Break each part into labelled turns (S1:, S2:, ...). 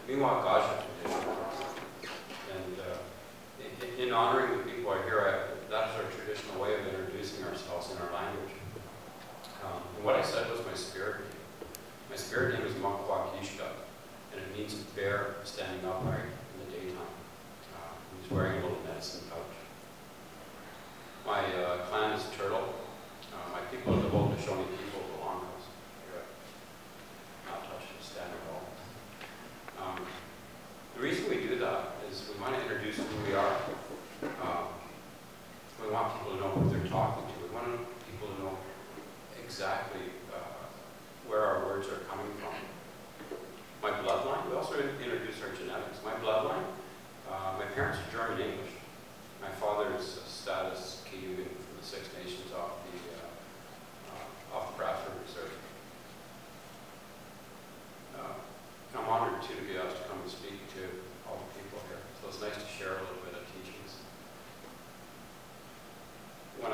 S1: And in honoring the people who are here, that's our traditional way of introducing ourselves in our language. And what I said was my spirit name. My spirit name is Makwakishka, and it means bear standing upright in the daytime. He's wearing a little medicine pouch. My clan is Turtle. My people are the Haudenosaunee people of the Longhouse. Not touch the standard at all. The reason we do that is we want to introduce who we are. We want people to know who they're talking to. We want people to know exactly where our words are coming from. My bloodline, we also introduce our genetics. My bloodline, my parents are German English. My father is a status Cayugan from the Six Nations off the Bradford Reserve. I'm honored too to be asked to come and speak to all the people here. So it's nice to share a little bit of teachings. When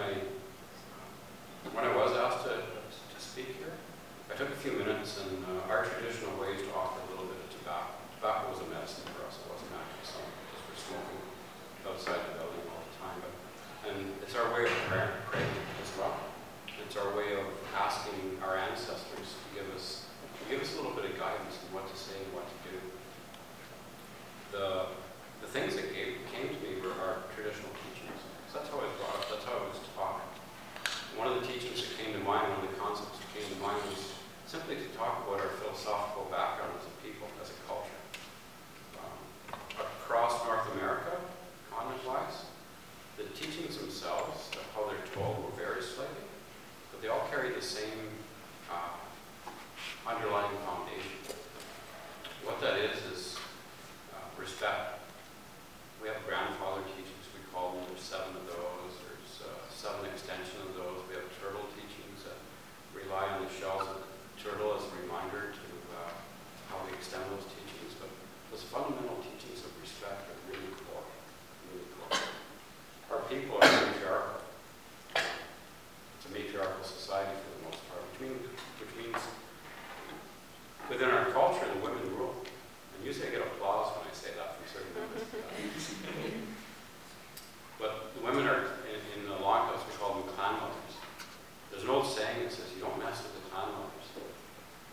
S1: I was asked to speak here, I took a few minutes, and our traditional way is to offer a little bit of tobacco. Tobacco was a medicine for us. It wasn't actually something because we're smoking outside the building all the time. And it's our way of praying as well. It's our way of asking our ancestors to give us a little bit of guidance on what to say and what to do. The things that came to me were our traditional teachings. So that's how I was brought up. That's how I was taught. One of the teachings that came to mind, one of the concepts that came to mind was simply to talk about our philosophical background as a people, as a culture. Across North America, continent-wise, the teachings themselves, how they're told, will vary slightly, but they all carry the same underlying foundation. What that is respect. We have grandfather teachings, we call them. There's 7 of those. There's 7 extension of those. We have turtle teachings that rely on the shells of the turtle as a reminder to how we extend those teachings. But those fundamental teachings of respect are really core. Really core. Our people are matriarchal. It's a matriarchal society for the most part, which means within our culture, the women rule. And usually I get applause when I say that from certain members. But the women are, in the Longhouse, we call them clan mothers. There's an old saying that says, you don't mess with the clan mothers.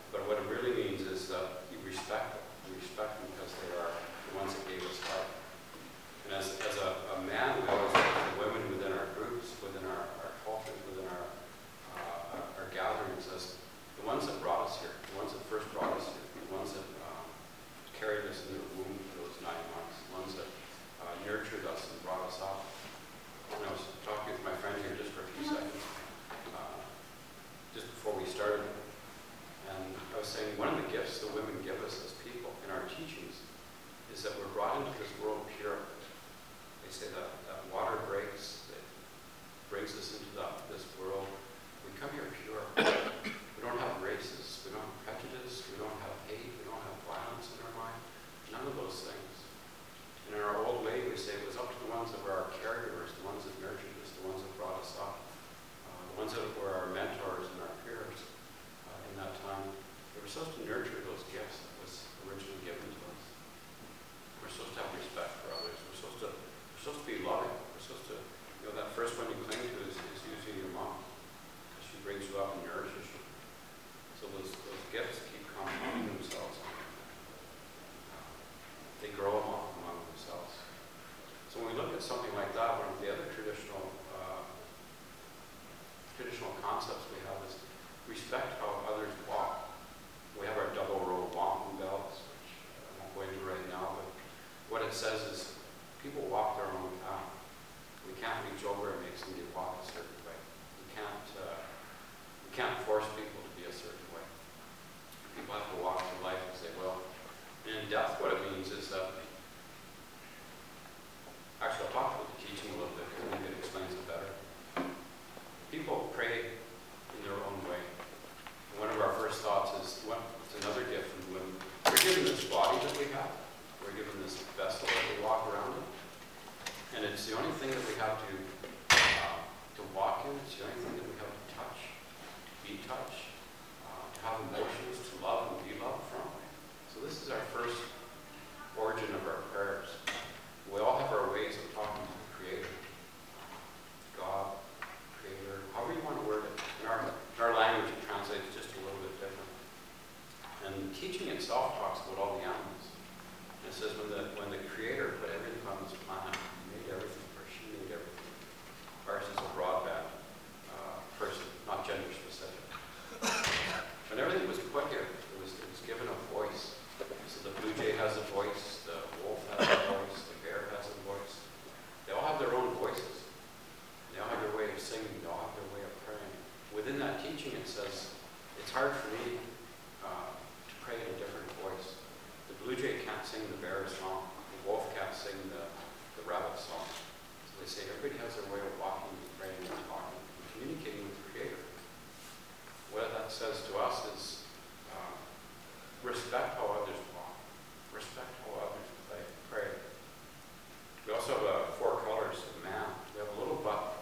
S1: But what it really means is that you respect them. You respect them because they are the ones that gave us life. And as a man, we always look at the women within our groups, within our cultures, within our gatherings as the ones that brought us here, the ones that first brought us here, the ones that carried us in their womb for those 9 months, the ones that nurtured us and brought us up. And I was talking with my friend here just for a few seconds, just before we started, and I was saying one of the gifts the women give us as people in our teachings is that we're brought into this world pure. They say that water breaks, it brings us into this world. We come here pure. We don't have races, we don't have prejudice, we don't have hate, we don't have violence in our mind. None of those things. And in our old way, we say it was up to the ones that were our caregivers, the ones that nurtured us, the ones that brought us up, the ones that were our mentors and our peers in that time. We were supposed to nurture those gifts that was originally given to us. We're supposed to have respect for others. We're supposed to be loving. We're supposed to, that first one you cling to is usually your mom. Because she brings you up and nourishes you. So those gifts keep compounding themselves. They grow among themselves. So when we look at something like that, one of the other traditional concepts we have is respect how others walk. We have our double row wampum bells, which I won't go into right now, but what it says is people walk their own path. We can't reach over and make somebody walk a certain way. We can't force people to be a certain way. People have to walk through life as they will. And in depth, what it means is that, actually I'll talk about the teaching a little bit because I think it explains it better. People pray in their own way. And one of our first thoughts is, well, it's another gift from women. We're given this body that we have. We're given this vessel that we walk around in. And it's the only thing that we have to walk in. It's the only thing that we have to touch, to be touched, to have emotions, to love and be loved from. So this is our first origin of our prayers. We all have our ways of talking to the Creator. God, Creator, however you want to word it. In our language, it translates just a little bit different. And teaching itself talks about all the animals. And it says when the Creator put everything on this planet, He made everything, or she made everything. Ours is a broadband person, not gender specific. When everything was put here, it was given a voice. So the blue jay has a voice, the wolf has a voice, the bear has a voice. They all have their own voices. They all have their way of singing, they all have their way of praying. Within that teaching it says, it's hard for me to pray in a different voice. The blue jay can't sing the bear song, the wolf can't sing the rabbit song. So they say everybody has their way of walking and praying and talking and communicating with the Creator. What that says to us is respect how others walk, respect how others pray. We also have 4 colors of man. We have a little button.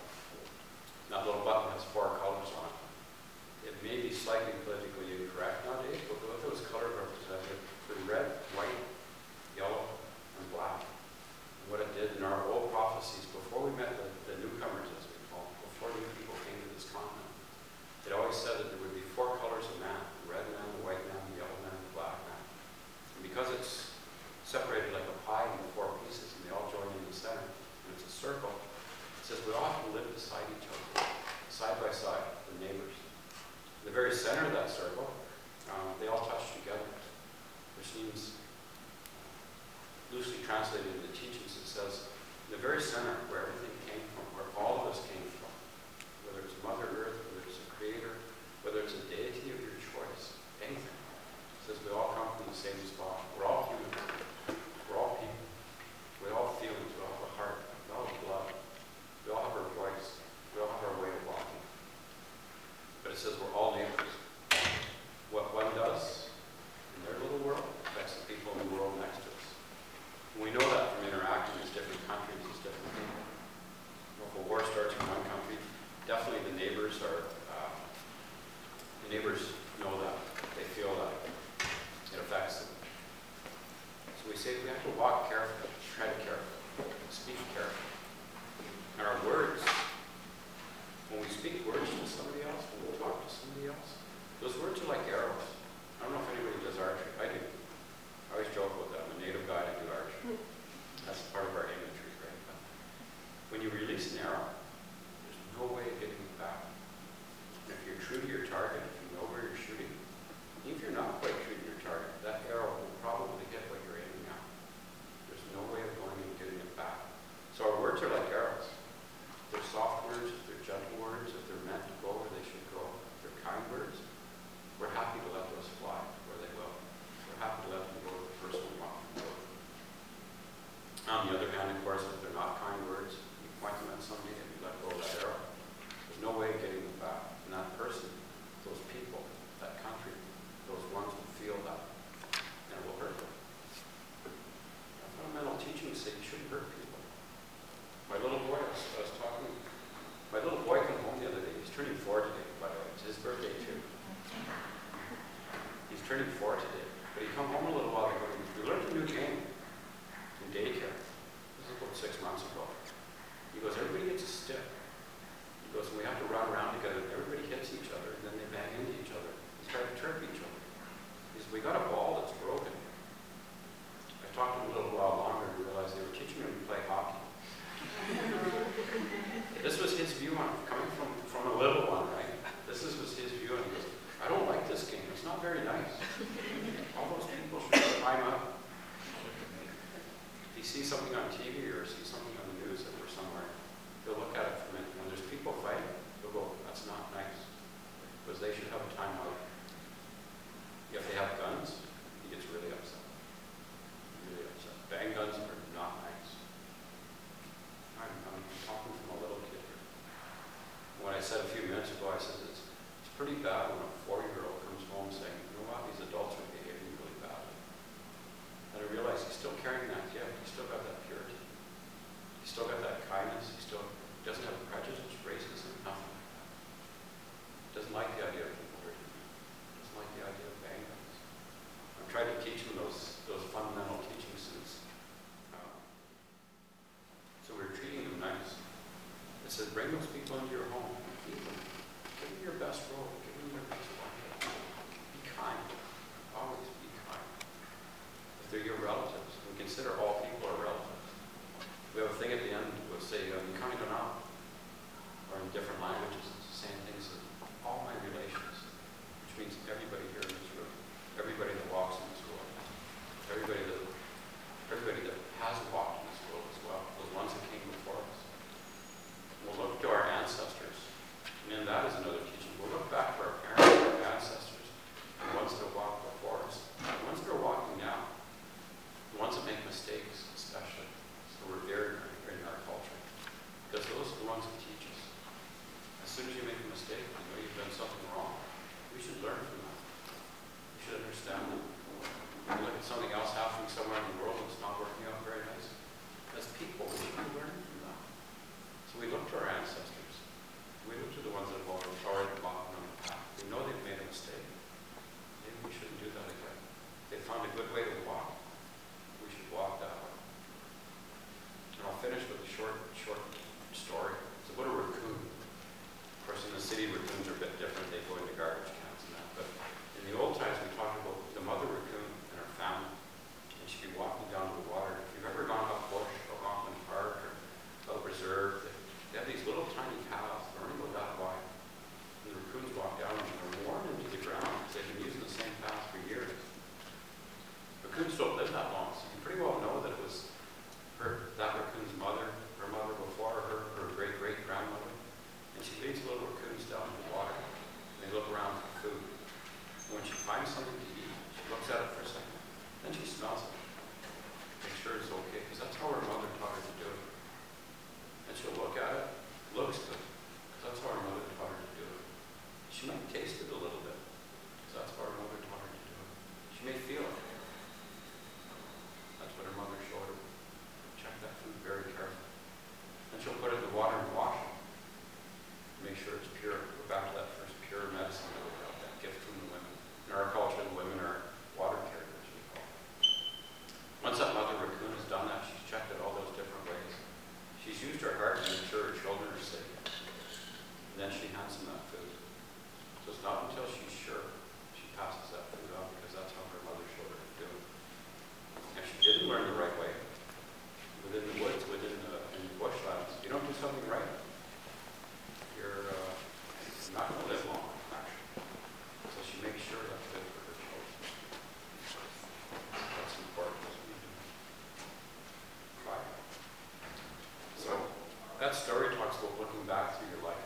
S1: That little button has 4 colors on it. It may be slightly politically incorrect nowadays, but what those colors represent are red, white, yellow, and black. And what it did in our old prophecies, before we met the newcomers, as we call them, before new people came to this continent, it always said that there would be 4 colors of man: the red man, the white man, the yellow man, and the black man. And because it's separated like a pie into 4 pieces, and they all join in the center, and it's a circle, it says we all have to live beside each other, side by side, the neighbors. In the very center of that circle, they all touch together. Which seems loosely translated in the teachings, it says, in the very center where everything came from, where all of us came from, whether it's Mother Earth, whether it's a Creator, whether it's a deity of your choice, anything. It says we all come from the same spot. We're all human. We're all people. We all have feelings. We all have a heart. We all have blood. We all have our voice. We all have our way of walking. But it says we're all neighbors. What one does in their little world affects the people in the world next to us. And we know that from interacting with different countries, with different people. If a war starts in one country, definitely the neighbors know that. They feel that. It affects them. So we say we have to walk carefully, tread carefully, speak carefully. And our words, when we speak words to somebody else, when we talk to somebody else, those words are like arrows. I don't know if anybody does archery. I do. I always joke about that. I'm a native guy to do archery. That's part of our imagery, right? But when you release an arrow, there's no way of getting it back. And if you're true to your target, if you know where you're shooting, even if you're not quite true to your target, that arrow will probably hit what you're aiming at. There's no way of going and getting it back. So our words are like arrows. If they're soft words, if they're gentle words, if they're meant to go where they should go, if they're kind words, we're happy to let those fly where they will. We're happy to let them go to the person we want them to go. On the other hand, of course, if they're not kind words, you point them at somebody and you let go of that arrow. There's no way of getting them back. And that person, those people, that country, those ones will feel that. And it will hurt them. Our fundamental teachings say you shouldn't hurt people. My little boy, I was talking, my little boy came home the other day. He's turning 4 today, by the way. It's his birthday too. He's turning 4 today. But he come home a little while ago. We learned a new game in daycare. This is about 6 months ago. He goes, everybody gets a stick. He goes, and we have to run around together. Everybody hits each other, and then they bang into each other. They try to trip each other. He says, we got a ball that's broken. I talked to him a little while longer and realized they were teaching him to play hockey. This was his view on it, coming from a little one, right? This was his view, and he goes, I don't like this game. It's not very nice. All those people should climb up. If he sees something on TV or sees something on the news that we're somewhere, he'll look at it for a minute. When there's people fighting, he'll go, that's not nice. Because they should have a time out. If they have guns, he gets really upset. Really upset. Bang guns are not nice. I'm talking from a little kid here. When I said a few minutes ago, I said it's pretty bad when a 4-year-old comes home saying, you know what, these adults are behaving really badly. And I realized he's still carrying that gift. He's still got that purity. He's still got that kindness. He still doesn't have prejudice, racism, nothing like that. He doesn't like the idea of people hurting They're your relatives. We consider all people are relatives. We have a thing at the end, we'll say, Kaneff, or in different languages, it's the same things as all my relations, which means everybody here in this room, everybody that walks in this world, everybody that has walked in this world as well, those ones that came before us. We'll look to our ancestors, and that is another teaching. We'll look back to our parents, our ancestors, the ones that have walked before us, the ones that are walking now, the ones that make mistakes especially. So we're very in our culture, because those are the ones that teach us. As soon as you make a mistake, you know you've done something wrong, we should learn from that. We should understand that. When you look at something else happening somewhere in the world that's not working out very nice, as people, we should be learning from that. So we look to our ancestors. We look to the ones that have already walked on the path. We know they've made a mistake. Maybe we shouldn't do that again. They found a good way to walk. We should walk that way. And I'll finish with a short story. It's about a raccoon. Of course, in the city, raccoons are a bit different. They go into garbage cans and that. But in the old times, we talked about the mother raccoon and her family. And she'd be walking down to the water. If you've ever gone up bush or Rockland Park or a reserve, they have these little tiny paths. They're only about that wide. And the raccoons walk down and they're worn into the ground because they've been using the same path for years. Raccoons don't live that long, so you pretty well know that it was that raccoon's mother, her mother before her, her great-great-grandmother. And she leads little raccoons down to the water, and they look around for food. And when she finds something to eat, she looks at it for a second, then she smells it. Make sure it's okay, because that's how her mother taught her to do it. And she'll look at it, looks good, because that's how her mother taught her to do it. She might taste it a little bit, because that's how her mother taught her to do it. She may feel it. That's what her mother showed her. Check that food very carefully. Then she'll put it in the water and wash it. Make sure it's pure. Go back to that first pure medicine that we got, that gift from the women. In our culture, the women are water carriers, we call it. Once that mother raccoon has done that, she's checked it all those different ways. She's used her heart to make sure her children are safe. And then she hands them that food. So it's not until she's sure she passes that food on, because that's how her mother showed her to do it. If she didn't learn the right way, within the woods, in the bushlands, you don't do something right, you're not going to live long, actually. So she makes sure that's good for her children. That's important. Right. So that story talks about looking back through your life.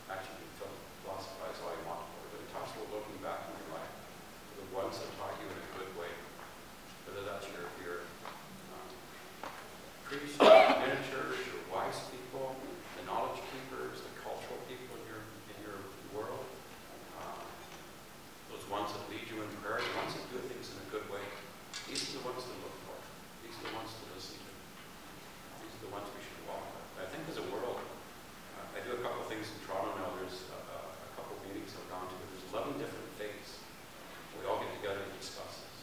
S1: Actually, you can philosophize all you want, but it talks about looking back in your life. The ones that taught you in a good way. Whether that's your priests, your miniatures, your wise people, the knowledge keepers, the cultural people in your world, those ones that lead you in prayer, the ones that do things in a good way. These are the ones to look for. These are the ones to listen to. These are the ones we should walk with. I think as a world, I do a couple of things in Toronto now. There's a couple of meetings I've gone to. There's 11 different faiths. We all get together and discuss this.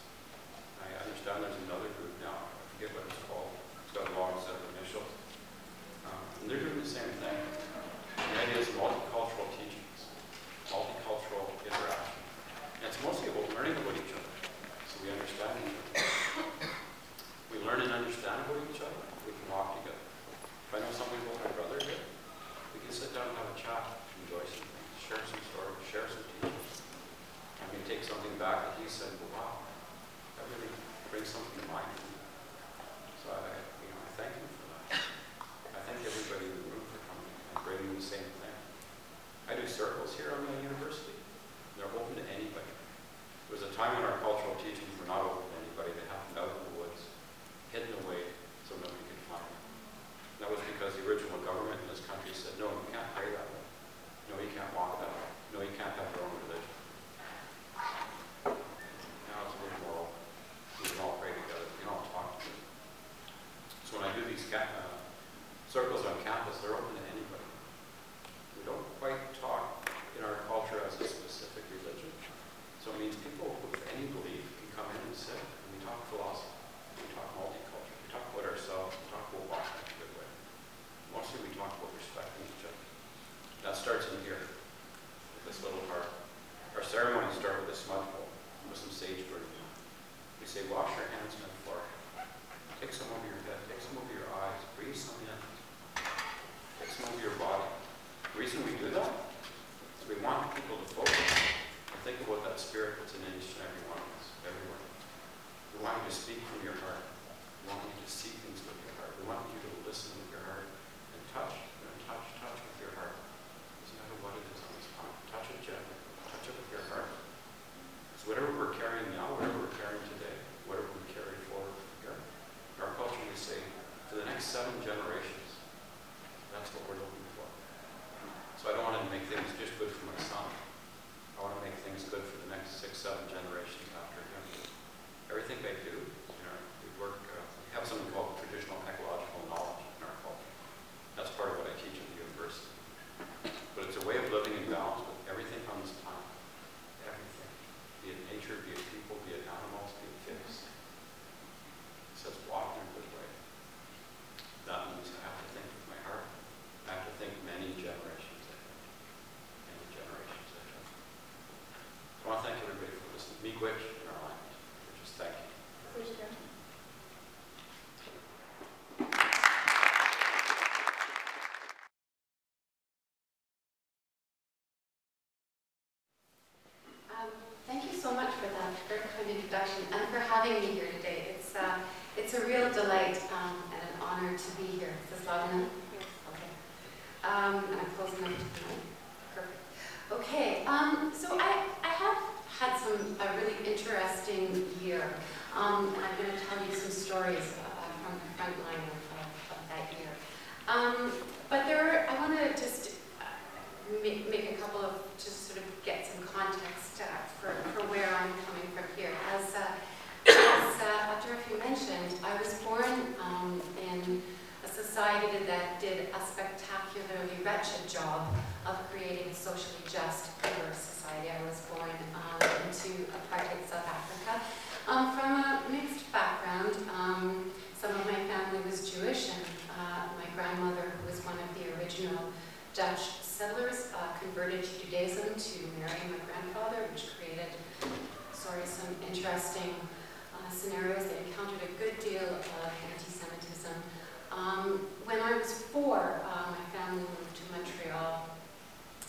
S1: I understand there's another group now. I forget what it's called. It's got a long set of initials. And they're doing the same thing. The idea is multicultural teachings, multicultural interaction. And it's mostly about learning about each other. So we understand each other. We learn and understand about each other. We can walk together. If I know something about my brother here, we can sit down and have a chat, enjoy some things, share some stories, share some teachings. I can take something back that he said, well, wow, that really brings something to mind for me. So I thank him for that. I thank everybody in the room for coming and bringing the same thing. I do circles here on the university. They're open to anybody. There was a time when our cultural teachings were not open to anybody. They happened out in the woods, hidden away so nobody could find them. And that was because the original government in this country said, no, you can't pray that way. No, you can't walk that way. No, you can't have your own religion. Now it's a little more open. We can all pray together. We can all talk together. So when I do these circles on campus, they're open to anybody. We don't quite talk in our culture as a specific religion. So it means people with any belief can come in and sit, and we talk philosophy, we talk multiculture, we talk about ourselves, we talk about walking in a good way. Mostly we talk about respecting each other. That starts in here, with this little heart. Our ceremonies start with a smudge bowl, with some sage burning. We say, wash your hands in a next 7 generations. That's what we're looking for. So I don't want to make things just good for my son. I want to make things good for the next 6, 7 generations after him. Everything they do, we work, we have something called traditional ecological knowledge in our culture. That's part of what I teach at the university. But it's a way of living in balance with everything on this planet. Everything. Be it nature, be it people, be it animals, be it things. It says walk in a good way. That means I have to think with my heart. I have to think many generations ahead. Many generations ahead. So I want to thank everybody for listening. Miigwech in our language. Which is thank you.
S2: Thank you so much for that very kind introduction and for having me here today. It's a real delight and an honor to be here. Is this loud enough? Yes. Okay. And I'm close enough to the mic. Perfect. Okay. So I have had a really interesting year. And I'm going to tell you some stories from the front line of that year. But I want to just make a couple of, just sort of get some context for where I'm coming from here. As Abdurrahim mentioned, I was born in a society that did a spectacularly wretched job of creating a socially just, diverse society. I was born into apartheid South Africa from a mixed background. Some of my family was Jewish, and my grandmother, who was one of the original Dutch settlers, converted to Judaism to marry my grandfather, which created some interesting scenarios. They encountered a good deal of anti-Semitism. When I was 4, my family moved to Montreal,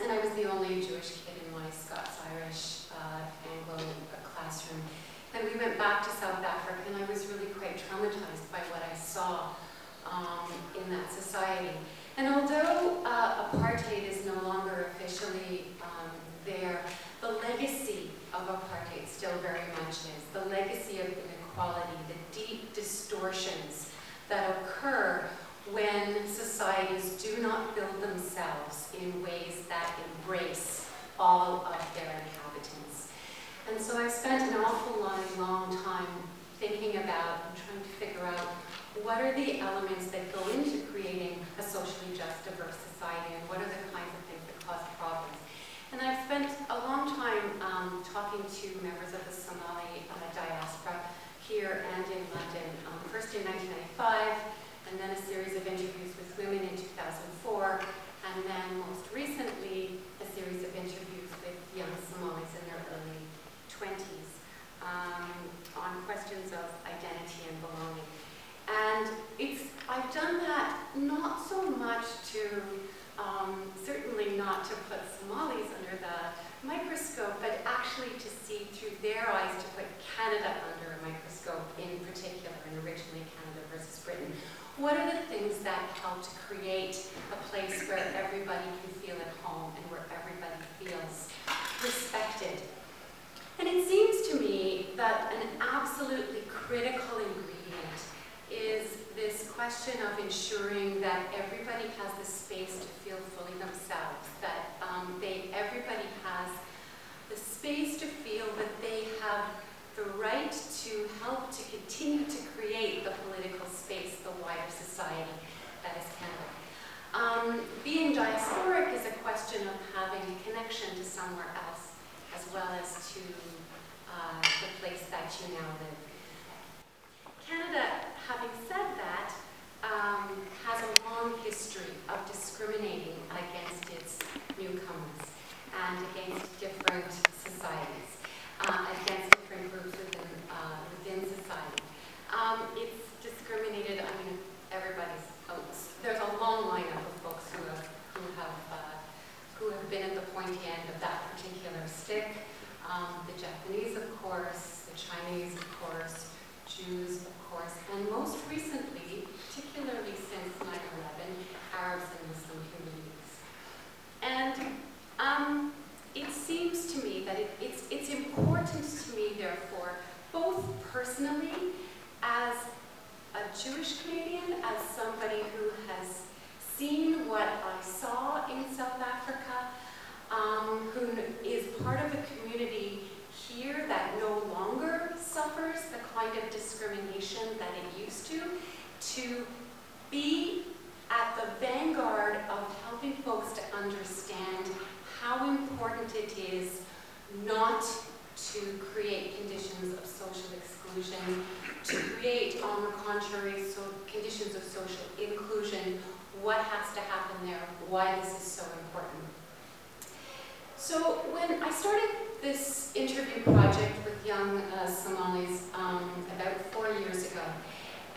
S2: and I was the only Jewish kid in my Scots-Irish Anglo classroom. And we went back to South Africa, and I was really quite traumatized by what I saw in that society. And although apartheid is no longer officially there, the legacy of apartheid still very much is. The legacy of inequality, the deep distortions that occur when societies do not build themselves in ways that embrace all of their inhabitants. And so I've spent an awful long time thinking about and trying to figure out what are the elements that go into creating a socially just, diverse society, and what are the kinds of things that cause problems. And I've spent a long time talking to members of the Somali diaspora here and in London, first in 1995, and then a series of interviews with women in 2004, and then most recently a series of interviews with young Somalis in their early 20s on questions of identity and belonging. And I've done that not so much to, certainly not to put Somalis under the microscope, but actually to see through their eyes, to put Canada under a microscope in particular, and originally Canada versus Britain. What are the things that help to create a place where everybody can feel at home and where everybody feels respected? And it seems to me that an absolutely critical ingredient is this question of ensuring that everybody has the space to feel fully themselves, that everybody has the space to feel that they have the right to help to continue to create the political space, the wider society that is Canada. Being diasporic is a question of having a connection to somewhere else, as well as to the place that you now live. Canada, having said that, has a long history of discriminating against its newcomers and against different societies, against different groups within society. It's discriminated, I mean, there's a long lineup of folks who have been at the pointy end of that particular stick. The Japanese, of course, the Chinese, of course, Jews, of course, and most recently, particularly since 9/11, Arabs and Muslim communities. And it seems to me that it's important to me, therefore, both personally as a Jewish Canadian, as somebody who has seen what I saw in South Africa, who is part of a community here that no longer suffers the kind of discrimination that it used to be at the vanguard of helping folks to understand how important it is not to create conditions of social exclusion, to create, on the contrary, so conditions of social inclusion, what has to happen there, why this is so important. So when I started this interview project with young Somalis about 4 years ago,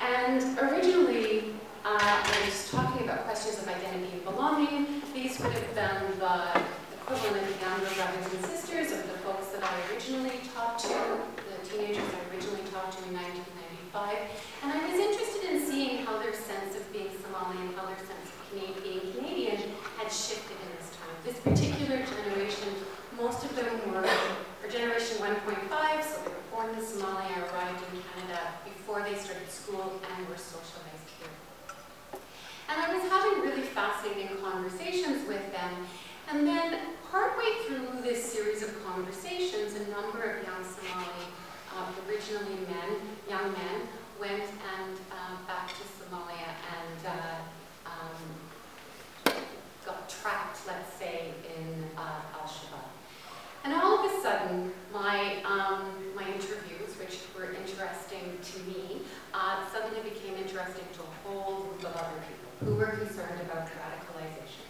S2: and originally I was talking about questions of identity and belonging. These would have been the equivalent of younger brothers and sisters of the folks that I originally talked to, the teenagers I originally talked to in 1995. And I was interested in seeing how their sense of being Somali and how their sense of being Canadian had shifted in this time. This particular generation, most of them were generation 1.5, so they were born in Somalia, arrived in Canada before they started school and were socialized here. And I was having really fascinating conversations with them. And then partway through this series of conversations, a number of young Somali, originally young men, went and back to Somalia and got trapped, let's say, in Al-Shabaab. And all of a sudden, my interviews, which were interesting to me, suddenly became interesting to a whole group of other people who were concerned about radicalization.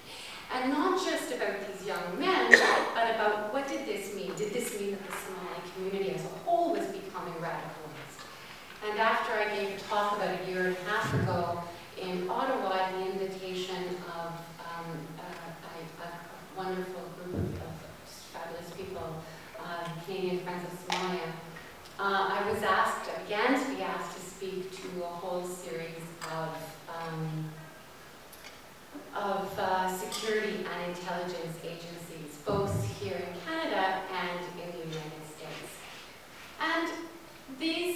S2: And not just about these young men, but about what did this mean? Did this mean that the Somali community as a whole was becoming radicalized? And after I gave a talk about a year and a half ago in Ottawa at the invitation of a wonderful group of fabulous people, Canadian Friends of Somalia, I was asked, again to be asked to speak to a whole series of security and intelligence agencies, both here in Canada and in the United States. And this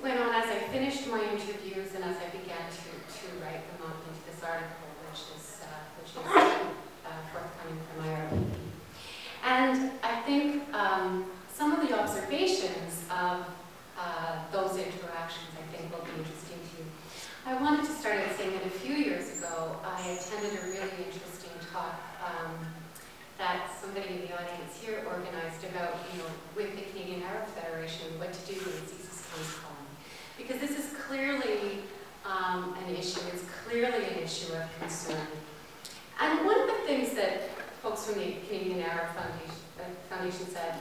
S2: went on as I finished my interviews and as I began to write them up into this article, which is forthcoming from my RPP. And I think some of the observations of those interactions I think will be interesting to you. I wanted to start out saying that a few years ago I attended a really interesting talk that somebody in the audience here organized about, with the Canadian Arab Federation, what to do when Jesus comes calling. Because this is clearly an issue, it's clearly an issue of concern. And one of the things that folks from the Canadian Arab Federation said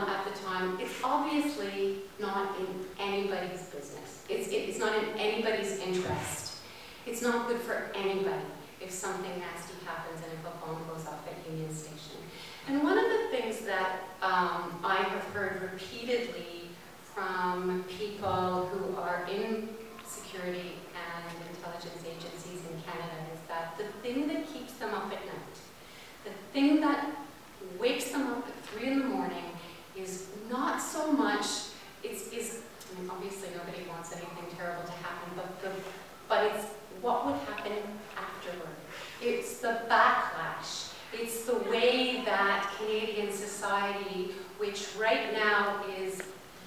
S2: at the time, it's obviously not in anybody's business. It's not in anybody's interest. It's not good for anybody if something nasty happens and if a bomb goes off at Union Station. And one of the things that I have heard repeatedly from people who are in security and intelligence agencies in Canada is that the thing that keeps them up at night, the thing that wakes them up at 3 in the morning is not so much, I mean, obviously nobody wants anything terrible to happen, but it's what would happen afterward. It's the backlash. It's the way that Canadian society, which right now is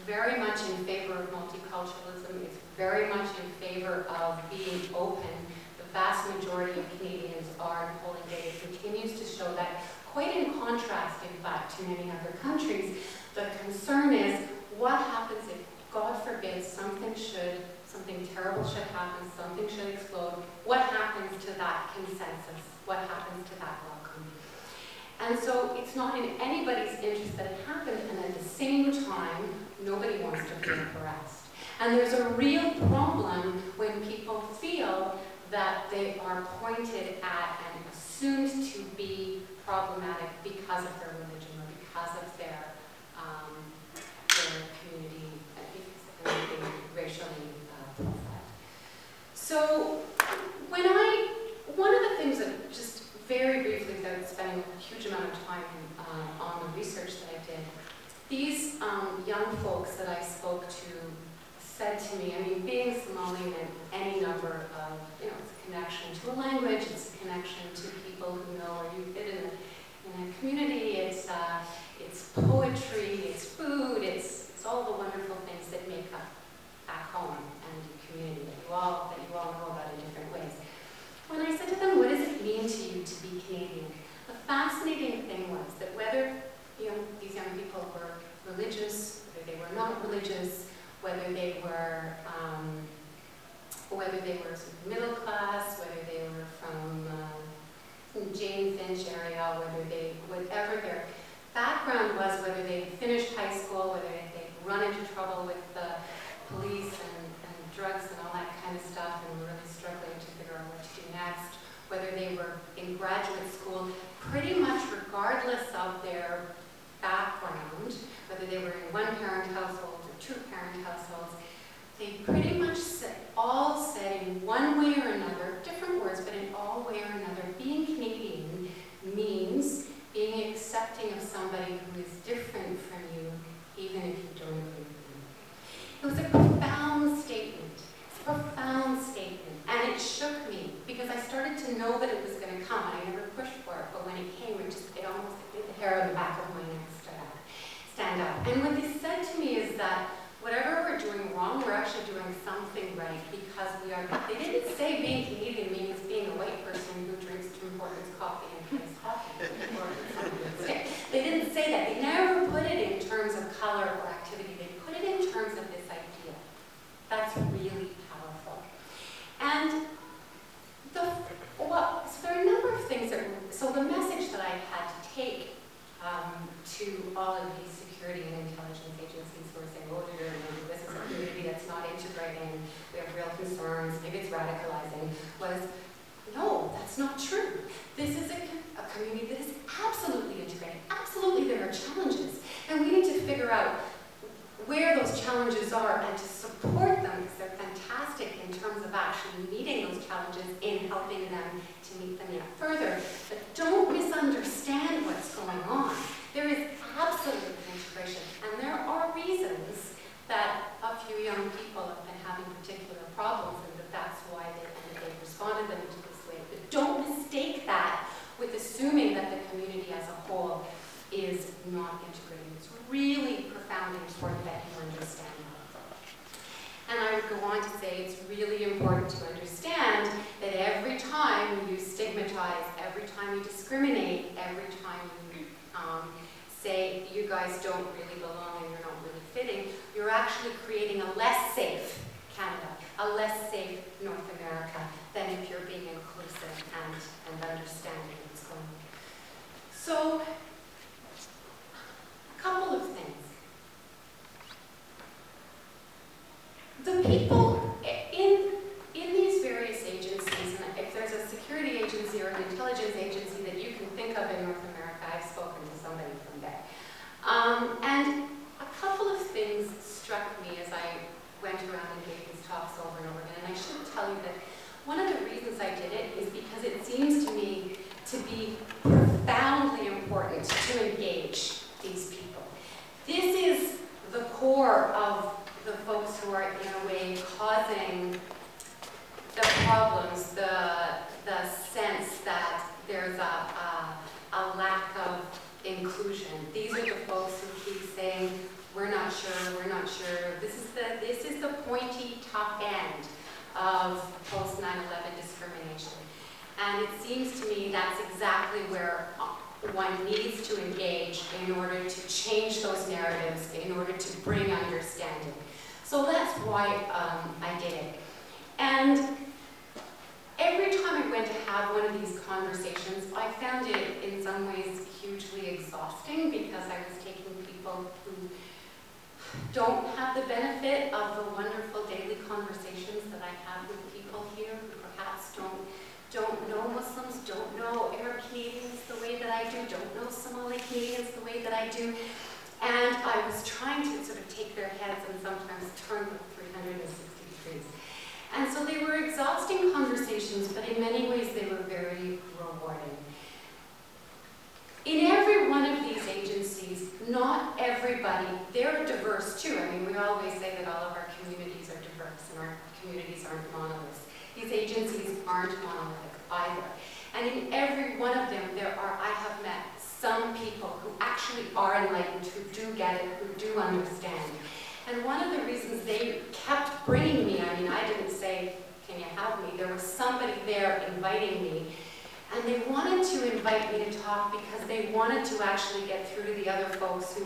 S2: very much in favor of multiculturalism, is very much in favor of being open. The vast majority of Canadians are in polling data. It continues to show that, quite in contrast, in fact, to many other countries. The concern is what happens if, God forbid, something terrible should happen, something should explode. What happens to that consensus? What happens to that welcome? And so it's not in anybody's interest that it happened, and at the same time, nobody wants to feel harassed. And there's a real problem when people feel that they are pointed at and assumed to be problematic because of their religion or because of their community, because of being racially profiled. So one of the things that, just very briefly, without spending a huge amount of time on the research that I did, these young folks that I spoke to to me, I mean, being Somali meant any number of, you know, it's a connection to a language, it's a connection to people who know where you fit in a community, it's poetry, it's food, it's all the wonderful things that make up back home and community that you all know about in different ways. When I said to them, what does it mean to you to be Canadian? The fascinating thing was that whether, you know, these young people were religious, whether they were not religious, whether they were sort of middle class, whether they were from Jane Finch area, whatever their background was, whether they finished high school, whether they'd run into trouble with the police and drugs and all that kind of stuff and were really struggling to figure out what to do next, whether they were in graduate school, pretty much regardless of their background, whether they were in one-parent households or two-parent households, they pretty much all said in one way or another, different words, but in all way or another, being Canadian means being accepting of somebody who is different from you, even if you don't agree with them. It was a profound statement. It's a profound statement. And it shook me because I started to know that it was going to come. And I never pushed for it, but when it came, it almost made the hair on the back of my neck stand up. And what they said to me is that whatever we're doing wrong, we're actually doing something right because we are. They didn't say being Canadian means being a white person who drinks Tim Hortons coffee and plays hockey. They didn't say that. They never put it in terms of color or activity. They put it in terms of this idea. That's really powerful. And so there are a number of things that. So the message that I had to take to all of these security and intelligence agencies who are saying, oh, this is a community that's not integrating, we have real concerns, maybe it's radicalizing, was, no, that's not true. This is a community that is absolutely integrating. Absolutely there are challenges. And we need to figure out where those challenges are and to support them because they're fantastic in terms of actually meeting those challenges in helping them to meet them yet further. But don't misunderstand what's going on. There is absolute integration, and there are reasons that a few young people have been having particular problems and that's why they've responded them to this way. But don't mistake that with assuming that the community as a whole is not integrating. It's really profound and important that you understand that. And I would go on to say it's really important to understand that every time you stigmatize, every time you discriminate, every time you say you guys don't really belong and you're not really fitting, you're actually creating a less safe Canada, a less safe North America than if you're being inclusive and understanding what's going on. So, a couple of things. The people in these various agencies, and if there's a security agency or an intelligence agency that you can think of in North America, I've spoken to somebody from there. And a couple of things struck me as I went around and gave these talks over and over again. And I should tell you that one of the reasons I did it is because it seems to me to be profoundly important to engage these people. This is the core of the folks who are in a way causing the problems, the sense that there's a lack of inclusion. These are the folks who keep saying, we're not sure, we're not sure. This is the pointy top end of post 9/11 discrimination. And it seems to me that's exactly where one needs to engage in order to change those narratives, in order to bring understanding. So that's why I did it. And every time I went to have one of these conversations, I found it in some ways hugely exhausting because I was taking people who don't have the benefit of the wonderful daily conversations that I have with people here who perhaps don't know Muslims, don't know Arab Canadians the way that I do, don't know Somali Canadians the way that I do. And I was trying to sort of take their heads and sometimes turn them 360 degrees. And so they were exhausting conversations, but in many ways they were very rewarding. In every one of these agencies, not everybody, they're diverse too. I mean, we always say that all of our communities are diverse. communities aren't monoliths. These agencies aren't monolithic either. And in every one of them, I have met some people who actually are enlightened, who do get it, who do understand. And one of the reasons they kept bringing me, I mean, I didn't say, can you help me? There was somebody there inviting me. And they wanted to invite me to talk because they wanted to actually get through to the other folks who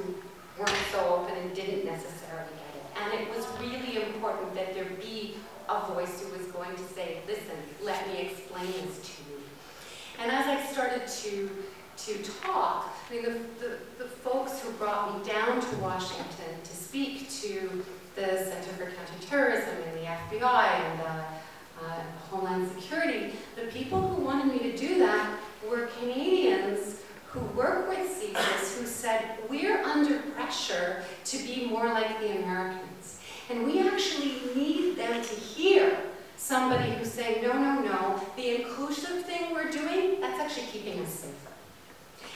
S2: weren't so open and didn't necessarily get it. And it was really important that there be a voice who was going to say, listen, let me explain this to you. And as I started to talk, I mean, the folks who brought me down to Washington to speak to the Center for Counterterrorism and the FBI and Homeland Security, the people who wanted me to do that were Canadians who work with CSIS who said, we're under pressure to be more like the Americans. And we actually need them to hear somebody who's saying, no, no, no, the inclusive thing we're doing, that's actually keeping us safer.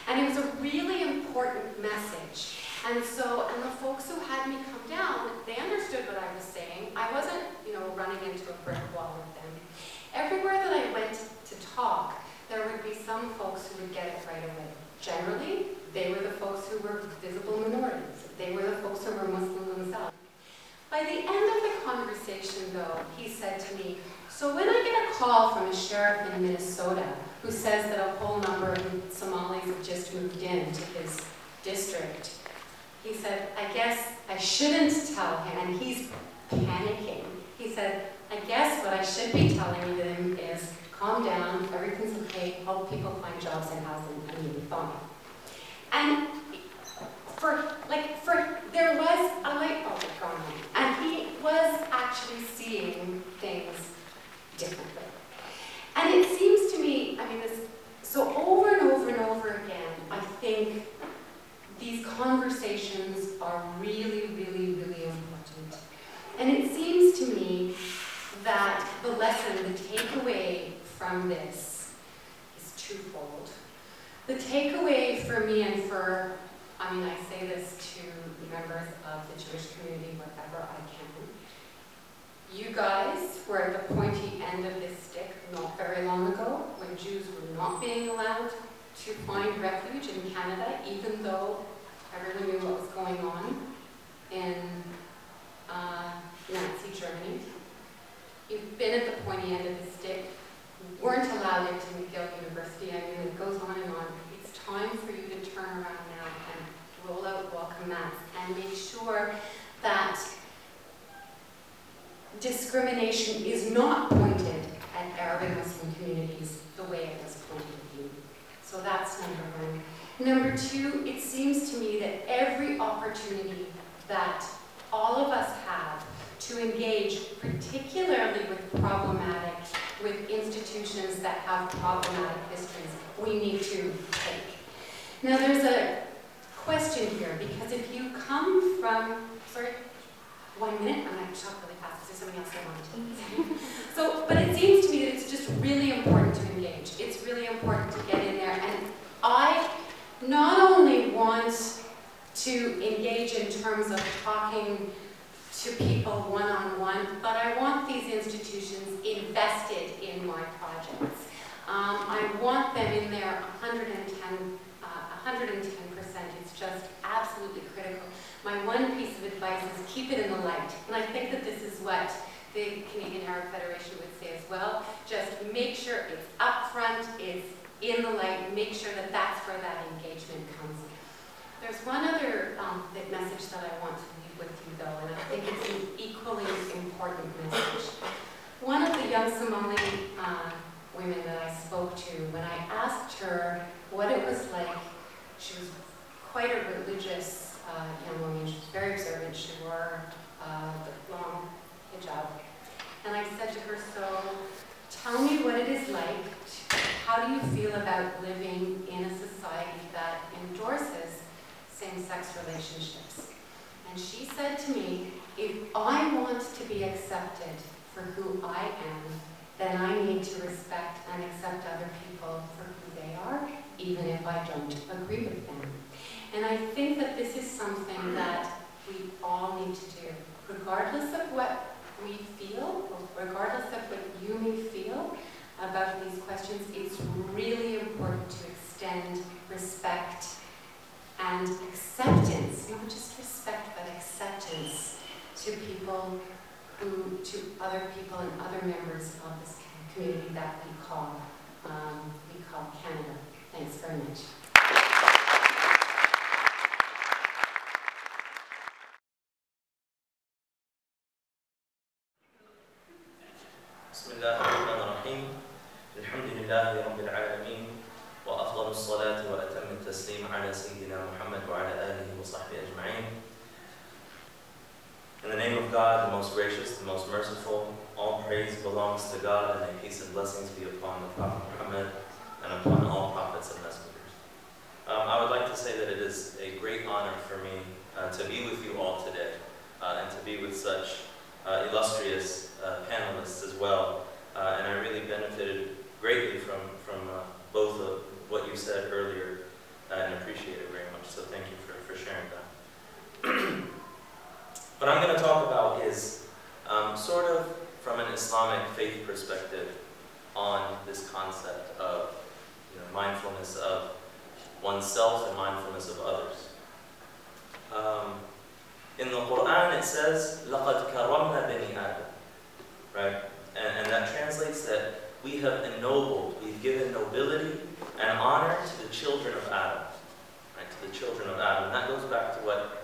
S2: And it was a really important message. And so, and the folks who had me come down, they understood what I was saying. I wasn't, running into a brick wall with them. Everywhere that I went to talk, there would be some folks who would get it right away. Generally, they were the folks who were visible minorities. They were the folks who were Muslim themselves. By the end of the conversation, though, he said to me, so when I get a call from a sheriff in Minnesota who says that a whole number of Somalis have just moved into his district, he said, I guess I shouldn't tell him, and he's panicking. He said, I guess what I should be telling them is, calm down, everything's okay, help people find jobs and housing, and you'll be fine. And there was a light bulb going on, and he was actually seeing things differently. And it seems to me, so over and over and over again, I think these conversations are really, really, really important. And it seems to me that the lesson, the takeaway from this is twofold. The takeaway for me and for, I say this to members of the Jewish community wherever I can. You guys were at the pointy end of this stick not very long ago when Jews were not being allowed to find refuge in Canada, even though everyone knew what was going on in Nazi Germany. You've been at the pointy end of the stick. You weren't allowed into McGill University. It goes on and on. It's time for you to turn around now and roll out welcome mats and make sure that discrimination is not pointed at Arab and Muslim communities the way it was pointed at you. So that's number one. Number two, it seems to me that every opportunity that all of us have to engage, particularly with institutions that have problematic histories, we need to take. Now there's a question here, because if you come from, sorry, 1 minute, I'm going to talk really fast. Is there something else I wanted to say? But it seems to me that it's just really important to engage. It's really important to get in there. And I not only want to engage in terms of talking to people one-on-one, but I want these institutions invested in my projects. I want them in there 110%. It's just absolutely critical. My one piece of advice is keep it in the light. And I think that this is what the Canadian Arab Federation would say as well. Just make sure it's upfront, it's in the light, make sure that that's where that engagement comes. There's one other message that I want to leave with you though, and I think it's an equally important message. One of the young Somali women that I spoke to, when I asked her what it was like, she was quite a religious young woman. She was very observant. She wore the long hijab. And I said to her, so tell me what it is like. How do you feel about living in a society that endorses same-sex relationships? And she said to me, if I want to be accepted for who I am, then I need to respect and accept other people for who they are, even if I don't agree with them. And I think that this is something that we all need to do, regardless of what we feel, regardless of what you may feel about these questions, it's really important to extend respect and acceptance, not just respect, but acceptance to people to other people and other members of this community that we call Canada. Thanks very much.
S3: بسم الله الرحمن الرحيم الحمد لله رب العالمين وأفضل الصلاة وأتم التسليم على سيدنا محمد وعلى آله وصحبه أجمعين. In the name of God, the most gracious, the most merciful, all praise belongs to God, and may peace and blessings be upon the Prophet Muhammad and upon all prophets and messengers. I would like to say that it is a great honor for me to be with you all today and to be with such illustrious panelists as well. And I really benefited greatly from both of what you said earlier and appreciate it very much. So thank you for sharing that. What I'm going to talk about is sort of from an Islamic faith perspective on this concept of mindfulness of oneself and mindfulness of others. In the Quran it says, لَقَدْ كَرَمْنَا بَنِي آدَمَ, right? And that translates that we have ennobled, we've given nobility and honor to the children of Adam, right? To the children of Adam. And that goes back to what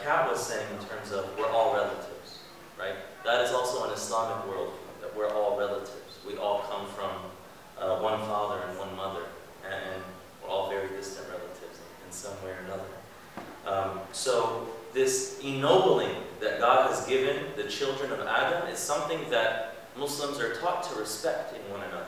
S3: Kat was saying in terms of we're all relatives, right? That is also an Islamic worldview, that we're all relatives. We all come from one father and one mother, and we're all very distant relatives in some way or another. So this ennobling that God has given the children of Adam is something that Muslims are taught to respect in one another,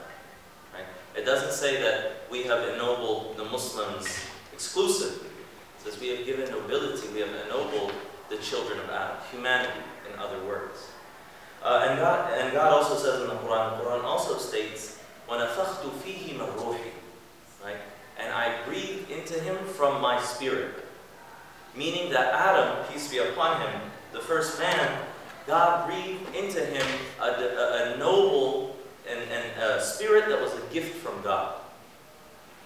S3: right? It doesn't say that we have ennobled the Muslims exclusively. It says we have given nobility, we have ennobled the children of Adam, humanity, in other words. And God also says in the Quran also states, وَنَفَخْتُ فِيهِ مِنْ رُوحِي, right? And I breathed into him from my spirit. Meaning that Adam, peace be upon him, the first man, God breathed into him a noble and a spirit that was a gift from God.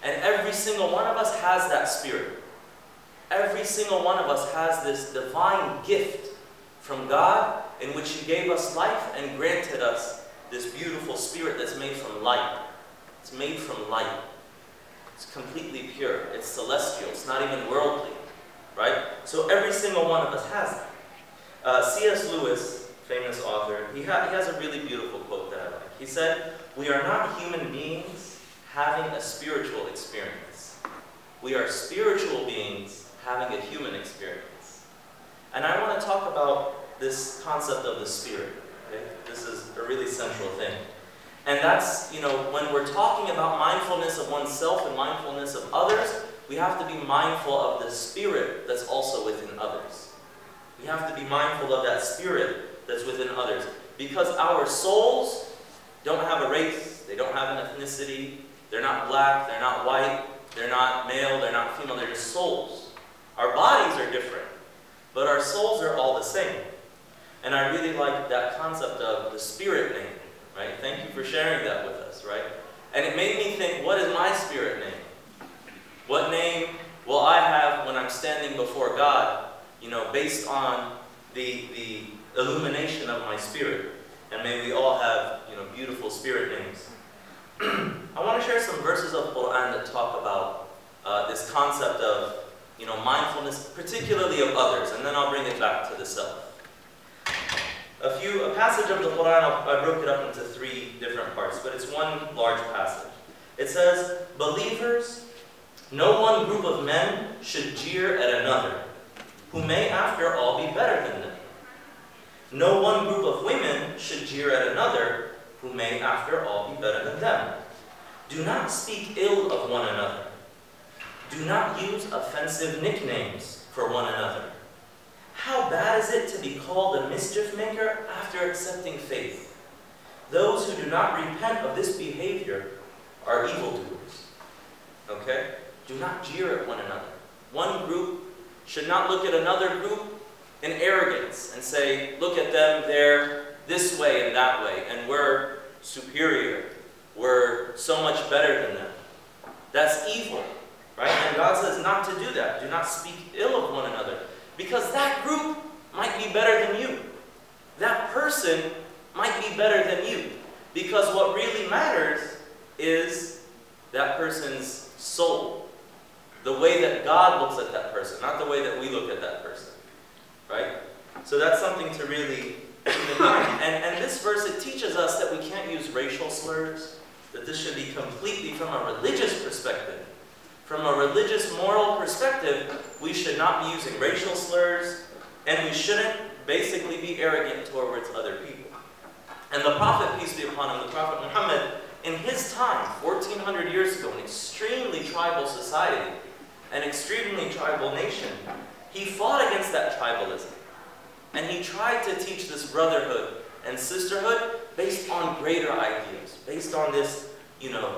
S3: And every single one of us has that spirit. Every single one of us has this divine gift from God in which He gave us life and granted us this beautiful spirit that's made from light. It's made from light. It's completely pure. It's celestial. It's not even worldly. Right? So every single one of us has that. C.S. Lewis, famous author, he has a really beautiful quote that I like. He said, "We are not human beings having a spiritual experience. We are spiritual beings having a human experience." And I want to talk about this concept of the spirit. Okay? This is a really central thing. And that's, when we're talking about mindfulness of oneself and mindfulness of others, we have to be mindful of the spirit that's also within others. We have to be mindful of that spirit that's within others. Because our souls don't have a race, they don't have an ethnicity, they're not black, they're not white, they're not male, they're not female, they're just souls. Our bodies are different, but our souls are all the same. And I really like that concept of the spirit name, right? Thank you for sharing that with us, right? And it made me think, what is my spirit name? What name will I have when I'm standing before God, based on the illumination of my spirit? And may we all have, beautiful spirit names. I want to share some verses of the Quran that talk about this concept of, mindfulness, particularly of others, and then I'll bring it back to the self. A passage of the Quran, I broke it up into 3 different parts, but it's one large passage. It says, "Believers, no one group of men should jeer at another, who may after all be better than them. No one group of women should jeer at another, who may after all be better than them. Do not speak ill of one another. Do not use offensive nicknames for one another. How bad is it to be called a mischief maker after accepting faith? Those who do not repent of this behavior are evildoers." Okay? Do not jeer at one another. One group should not look at another group in arrogance and say, "Look at them, this way and that way, and we're superior, we're so much better than them. That's evil, right? And God says not to do that. Do not speak ill of one another, because that group might be better than you. That person might be better than you, because what really matters is that person's soul. The way that God looks at that person, not the way that we look at that person, right? So that's something to really keep in mind. And this verse, it teaches us that we can't use racial slurs, that this should be completely from a religious perspective. From a religious, moral perspective, we should not be using racial slurs, and we shouldn't basically be arrogant towards other people. And the Prophet, peace be upon him, the Prophet Muhammad, in his time, 1400 years ago, an extremely tribal society, an extremely tribal nation, he fought against that tribalism. And he tried to teach this brotherhood and sisterhood based on greater ideas, based on this,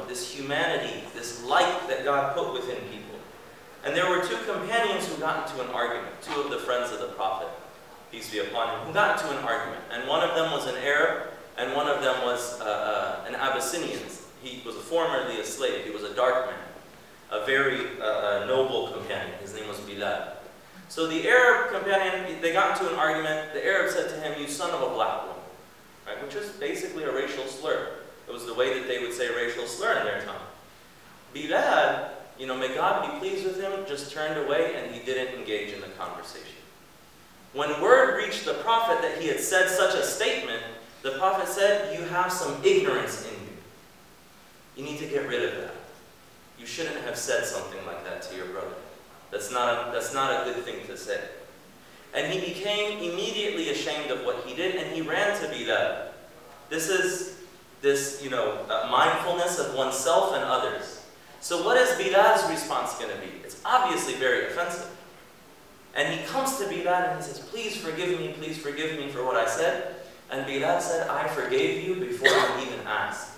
S3: this humanity, this light that God put within people. And there were two companions who got into an argument, two of the friends of the Prophet, peace be upon him, who got into an argument. And one of them was an Arab, and one of them was an Abyssinian. He was formerly a slave. He was a dark man, a very noble companion. His name was Bilal. So the Arab companion, they got into an argument. The Arab said to him, "You son of a black woman," right? Which is basically a racial slur. It was the way that they would say racial slur in their time. Bilal, may God be pleased with him, just turned away and he didn't engage in the conversation. When word reached the Prophet that he had said such a statement, the Prophet said, "You have some ignorance in you. You need to get rid of that. You shouldn't have said something like that to your brother. That's not a good thing to say." And he became immediately ashamed of what he did, and he ran to Bilal. This is mindfulness of oneself and others. So what is Bilal's response going to be? It's obviously very offensive. And he comes to Bilal and he says, please forgive me for what I said. And Bilal said, "I forgave you before you even asked.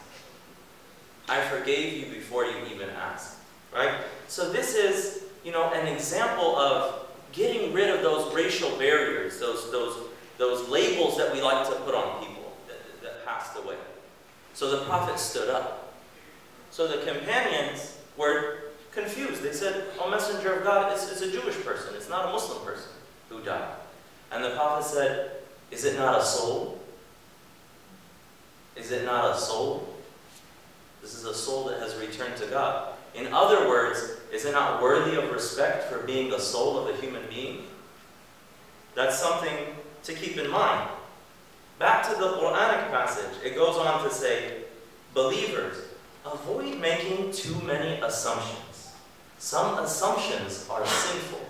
S3: I forgave you before you even asked." Right? So this is, an example of getting rid of those racial barriers, those labels that we like to put on people that passed away. So the Prophet stood up. So the companions were confused. They said, "Oh, Messenger of God, it's a Jewish person. It's not a Muslim person who died." And the Prophet said, "Is it not a soul? Is it not a soul? This is a soul that has returned to God." In other words, is it not worthy of respect for being the soul of a human being? That's something to keep in mind. Back to the Quranic passage, it goes on to say, "Believers, avoid making too many assumptions. Some assumptions are sinful.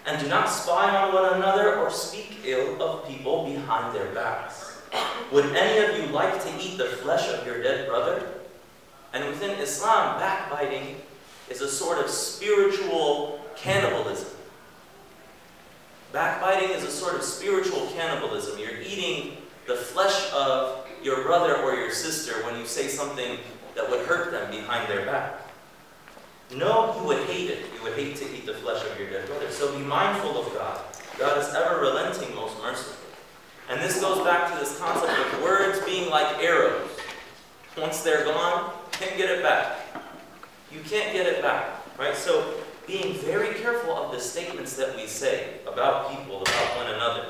S3: And do not spy on one another or speak ill of people behind their backs. Would any of you like to eat the flesh of your dead brother?" And within Islam, backbiting is a sort of spiritual cannibalism. Backbiting is a sort of spiritual cannibalism. You're eating the flesh of your brother or your sister when you say something that would hurt them behind their back. No, you would hate it. You would hate to eat the flesh of your dead brother. So be mindful of God. God is ever relenting, most merciful. And this goes back to this concept of words being like arrows. Once they're gone, you can't get it back. You can't get it back, right? So being very careful of the statements that we say about people, about one another.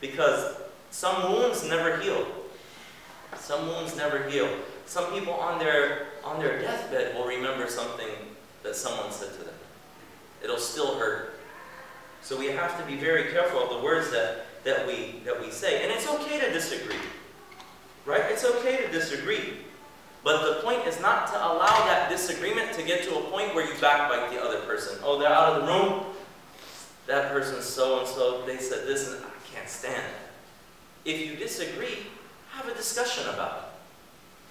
S3: Because some wounds never heal. Some wounds never heal. Some people on their deathbed will remember something that someone said to them. It'll still hurt. So we have to be very careful of the words that we say. And it's okay to disagree. Right? It's okay to disagree. But the point is not to allow that disagreement to get to a point where you backbite the other person. Oh, they're out of the room. That person's so-and-so, they said this, and I can't stand it. If you disagree, have a discussion about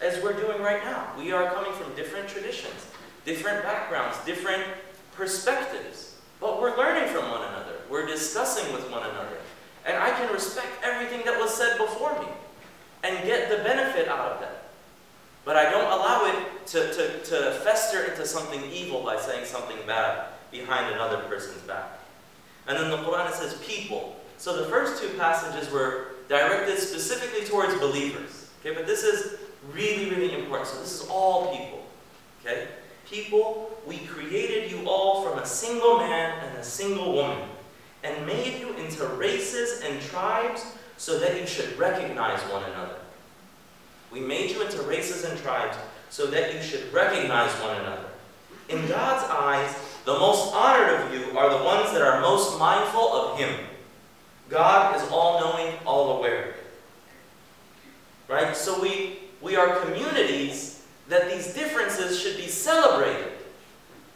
S3: it. As we're doing right now. We are coming from different traditions, different backgrounds, different perspectives. But we're learning from one another. We're discussing with one another. And I can respect everything that was said before me and get the benefit out of that. But I don't allow it to fester into something evil by saying something bad behind another person's back. And then the Quran says people. So the first two passages were directed specifically towards believers. Okay, but this is really, really important. So this is all people. Okay? People, we created you all from a single man and a single woman, and made you into races and tribes so that you should recognize one another. We made you into races and tribes so that you should recognize one another. In God's eyes, the most honored of you are the ones that are most mindful of Him. God is all-knowing, all-aware. Right? So we are communities that these differences should be celebrated.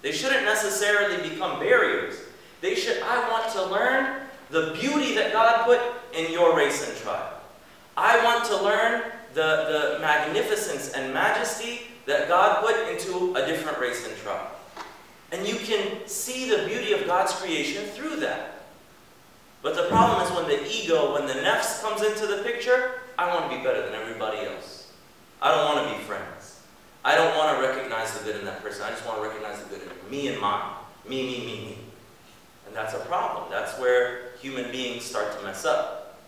S3: They shouldn't necessarily become barriers. They should, I want to learn the beauty that God put in your race and tribe. I want to learn the magnificence and majesty that God put into a different race and tribe. And you can see the beauty of God's creation through that. But the problem is when the ego, when the nefs comes into the picture, I want to be better than everybody else. I don't want to be friends. I don't want to recognize the good in that person. I just want to recognize the good in me and mine. Me. And that's a problem. That's where human beings start to mess up.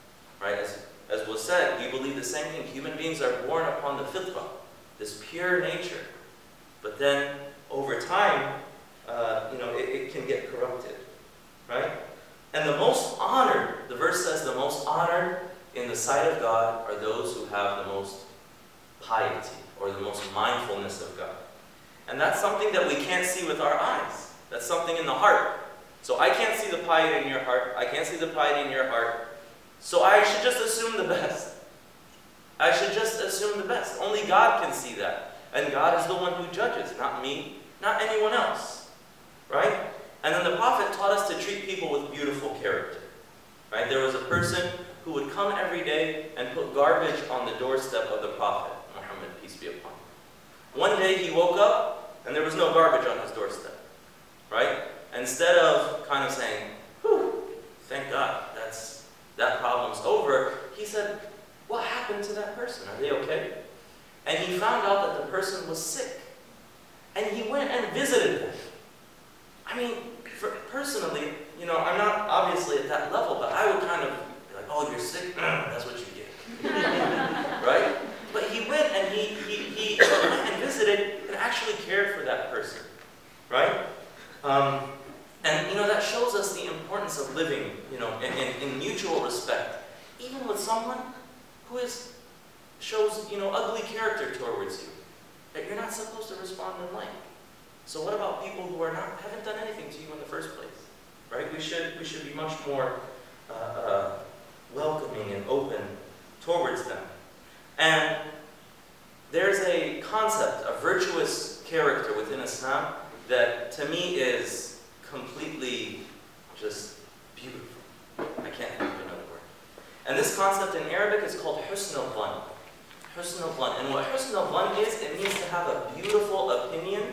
S3: Right? As was said, we believe the same thing. Human beings are born upon the fitrah, this pure nature. But then, over time, it can get corrupted. Right? And the most honored, the verse says, the most honored in the sight of God are those who have the most piety, or the most mindfulness of God. And that's something that we can't see with our eyes. That's something in the heart. So I can't see the piety in your heart. I can't see the piety in your heart. So I should just assume the best. I should just assume the best. Only God can see that. And God is the one who judges, not me, not anyone else. Right? And then the Prophet taught us to treat people with beautiful character. Right? There was a person who would come every day and put garbage on the doorstep of the Prophet, Muhammad, peace be upon him. One day he woke up and there was no garbage on his doorstep. Right? Instead of kind of saying, whew, thank God, that problem's over, he said, what happened to that person? Are they okay? And he found out that the person was sick. And he went and visited them. I mean, personally, I'm not obviously at that level, but I would kind of be like, oh, you're sick? That's what you get. Right? But he went and he went and visited and actually cared for that person. Right? And that shows us the importance of living, in mutual respect, even with someone who shows, ugly character towards you, that you're not supposed to respond in like. So what about people who haven't done anything to you in the first place, right? We should be much more welcoming and open towards them. And there's a concept, a virtuous character within Islam that to me is completely just beautiful. I can't think of another word. And this concept in Arabic is called husn al-dhan. Husn al-dhan. And what husn al-dhan is, it means to have a beautiful opinion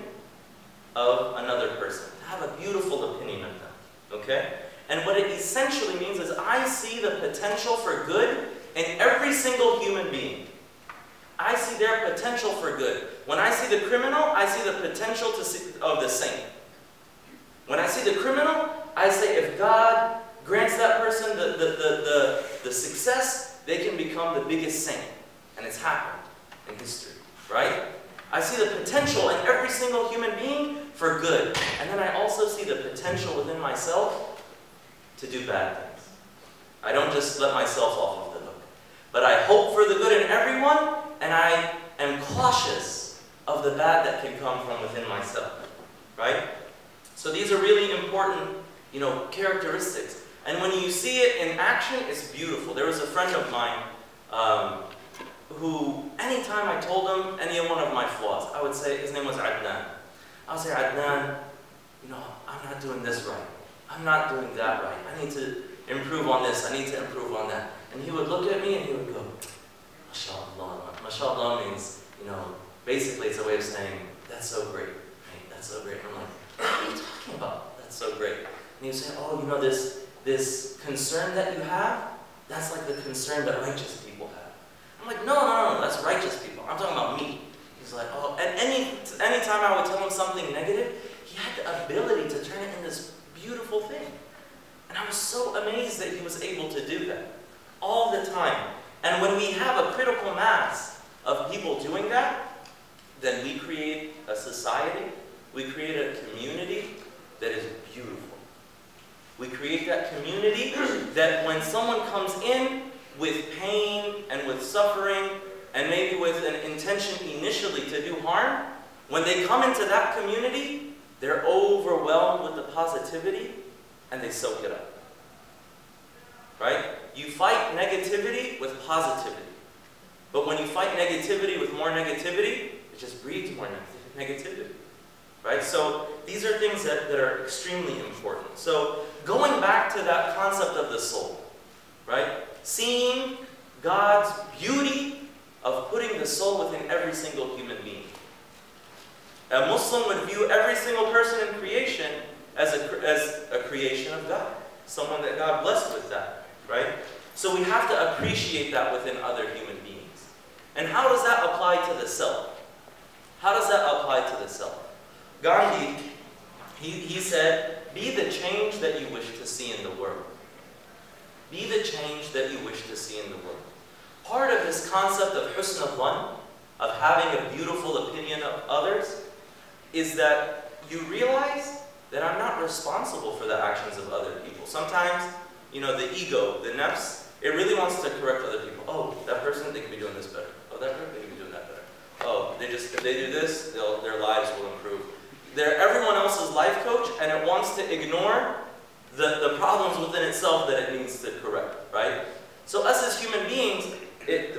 S3: of another person. To have a beautiful opinion of them. Okay? And what it essentially means is I see the potential for good in every single human being. I see their potential for good. When I see the criminal, I see the potential of the saint. When I see the criminal, I say if God grants that person the success, they can become the biggest saint. And it's happened in history, right? I see the potential in every single human being for good. And then I also see the potential within myself to do bad things. I don't just let myself off of the hook. But I hope for the good in everyone, and I am cautious of the bad that can come from within myself, right? So these are really important, characteristics. And when you see it in action, it's beautiful. There was a friend of mine who, anytime I told him any one of my flaws, I would say, his name was Adnan. I would say, Adnan, I'm not doing this right. I'm not doing that right. I need to improve on this. I need to improve on that. And he would look at me and he would go, MashaAllah. MashaAllah means, basically it's a way of saying, that's so great. Right? That's so great. And I'm like, what are you talking about? That's so great. And he would say, oh, this concern that you have, that's like the concern that righteous people have. I'm like, no, that's righteous people. I'm talking about me. He's like, oh, and any time I would tell him something negative, he had the ability to turn it into this beautiful thing. And I was so amazed that he was able to do that. all the time. And when we have a critical mass of people doing that, then we create a society, we create a community that is beautiful. We create that community that when someone comes in with pain and with suffering and maybe with an intention initially to do harm, when they come into that community, they're overwhelmed with the positivity and they soak it up. Right? You fight negativity with positivity. But when you fight negativity with more negativity, it just breeds more negativity. Right? So these are things that are extremely important. So going back to that concept of the soul, right? Seeing God's beauty of putting the soul within every single human being. A Muslim would view every single person in creation as a creation of God. Someone that God blessed with that, right? So we have to appreciate that within other human beings. And how does that apply to the self? How does that apply to the self? Gandhi, he said, be the change that you wish to see in the world. Be the change that you wish to see in the world. Part of this concept of husn al-dhan, of having a beautiful opinion of others, is that you realize that I'm not responsible for the actions of other people. Sometimes, you know, the ego, the nafs, it really wants to correct other people. Oh, that person, they could be doing this better. Oh, that person, they could be doing that better. Oh, if they do this, their lives will improve. They're everyone else's life coach, and it wants to ignore the problems within itself that it needs to correct, right? So us as human beings,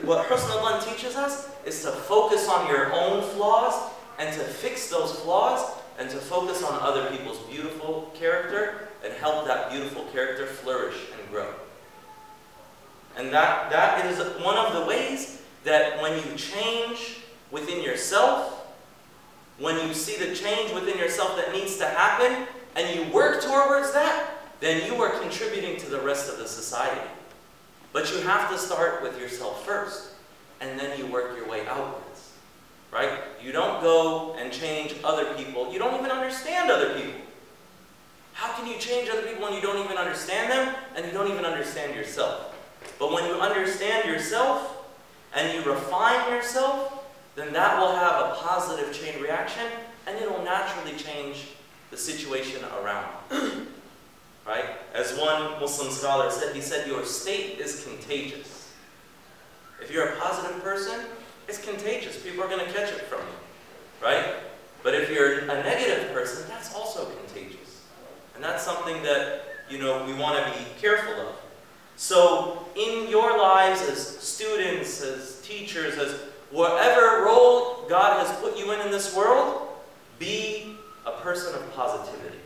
S3: what husn al-dhan teaches us is to focus on your own flaws and to fix those flaws and to focus on other people's beautiful character and help that beautiful character flourish and grow. And that is one of the ways that when you change within yourself, when you see the change within yourself that needs to happen, and you work towards that, then you are contributing to the rest of the society. But you have to start with yourself first, and then you work your way outwards, right? You don't go and change other people. You don't even understand other people. How can you change other people when you don't even understand them, and you don't even understand yourself? But when you understand yourself, and you refine yourself, then that will have a positive chain reaction, and it will naturally change the situation around you. Right? As one Muslim scholar said, he said, your state is contagious. If you're a positive person, it's contagious. People are going to catch it from you. Right? But if you're a negative person, that's also contagious. And that's something that, you know, we want to be careful of. So in your lives as students, as teachers, as whatever role God has put you in this world, be a person of positivity.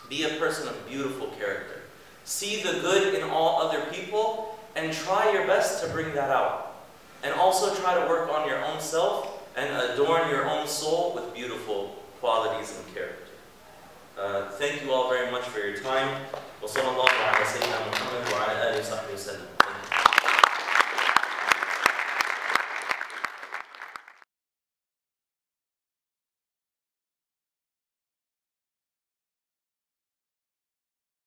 S3: Be a person of beautiful character. See the good in all other people and try your best to bring that out. And also try to work on your own self and adorn your own soul with beautiful qualities and character. Thank you all very much for your time. وصلى الله على سيدنا محمد وعلى آله وصحبه وسلم.